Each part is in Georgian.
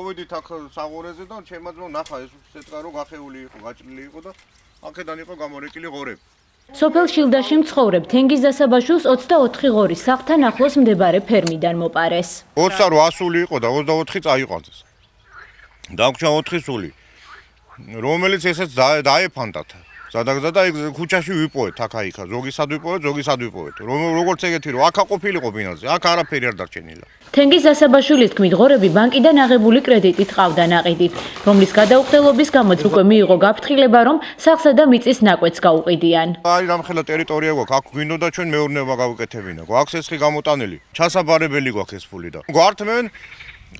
მოვედით აქ საღორეზე და ჩემმა ძმამ ნახა ეს ცეცხლა რო გახეული იყო, გაჭრილი იყო და აქედან იყო გამორეკილი ღორები. სოფელ შილდაში მცხოვრებ თენგიზ დასაბაშვილს 24 ღორი სახლთან ახლოს მდებარე ფერმიდან მოპარეს. 28 სული იყო და 24 წაიყვანეს. დაგვრჩა 4 სული, რომელიც ესეც დაეფანტათ. სადაგზადა იქ ქუჩაში ვიპოვეთ აქა-იქა, ზოგისად ვიპოვეთ. როგორც ეგეთი რომ აქა ყოფილიყო ბინაზე, აქ არაფერი არ დარჩენილა. თენგიზ დასაბაშვილის თქმით, ღორები ბანკიდან აღებული კრედიტით ყავდა ნაყიდით, რომლის გადაუხდელობის გამოც უკვე მიიღო გაფრთხილება, რომ სახსა და მიწის ნაკვეთს გაუყიდიან. აი რამხელა ტერიტორია გვაქვს, აქ გვინდოდა ჩვენ მეურნეობა გავუკეთებინა. გვაქვს ესხი გამოტანილი, ჩასაბარებელი გვაქვს ეს ფული და გვართმენ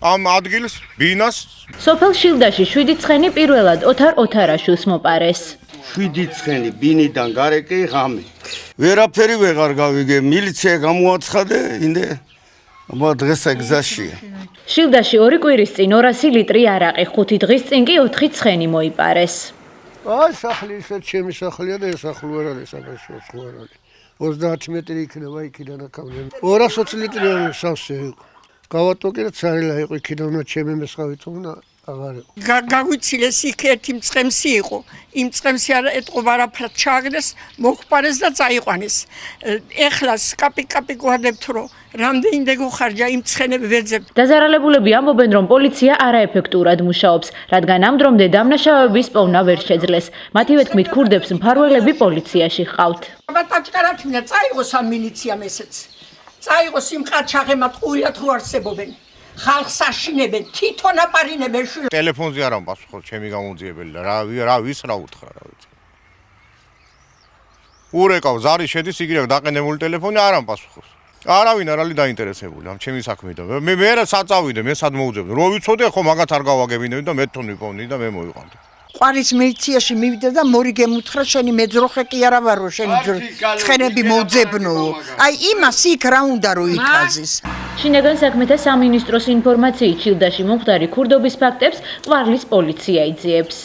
ამ ადგილს ბინას. სოფელ შილდაში 7 ცხენი პირველად ოთარ ოთარაშვილს მოპარეს. 7 ცხენი ბინიდან გარეკე ღამე. ვერაფერი ვეღარ გავიგე, მილიცია გამოაცხადე, ინდე აბა დღესა გზაშია. შილდაში 2 კვირის წინ 200 ლიტრი არაყი, 5 დღის წინ კი 4 ცხენი მოიპარეს. აი სახლი ისეთ ჩემი სახლია და ეს სახლი არ არის საბაშოს ხო არ არის. 30 მეტრი იქნება იქიდან აქამდე. 220 ლიტრი სავსე იყო. გავატოკე და цаრილა იყო იქიდან უნდა ჩემი მესხავით უნდა აღარ იყო. გაგვიცილეს იქ ერთი მწყემსი იყო. იმ მწყემსი ეტყობა არაფრად ჩააგდეს, მოხპარეს და წაიყვანეს. ეხლა კაპიკ ვარდებთ რომ რამდენიმე გოხარჯა იმ ცხენები ვეძებთ. დაზარალებულები ამბობენ, რომ პოლიცია არაეფექტურად მუშაობს, რადგან ამ დრომდე დამნაშავეების პოვნა ვერ შეძლეს. მათივე თქმით, ქურდებს მფარველები პოლიციაში ჰყავთ. ბატაჭკარათინა წაიღოს ამ მილიციამ ესეც. წაიღოს იმ ყაჩაღემად ყურიათ რო არსებობენ. ხალხს აშინებენ, თვითონ აპარინებენ შვილებს. ტელეფონზე არ ამპასუხო ჩემი გამოუძიებელი და რა ვის რა უთხრა რა ვიცი. ურეკავ ზარი შედის იგივე დაყენებული ტელეფონი არ ამპასუხოს. არავინ არ არის დაინტერესებული ამ ჩემი საქმით. მე რა საწავიდე, მე სად მოვუძებდი. რო ვიცოდე ხო მაგათ არ გავაგებინები და მე თვითონ ვიპოვნი და მე მოვიყვანდი. ყვარის მილიციაში მივიდა და მორი გემუთხრა შენი მეძროხე კი არა ვარო შენი ცხენები მოძებნოო. აი იმას იქ რა უნდა რო ითაზის. შინაგან საქმეთა სამინისტროს ინფორმაციით შილდაში მომხდარი ქურდობის ფაქტებს ყვარლის პოლიცია იძიებს.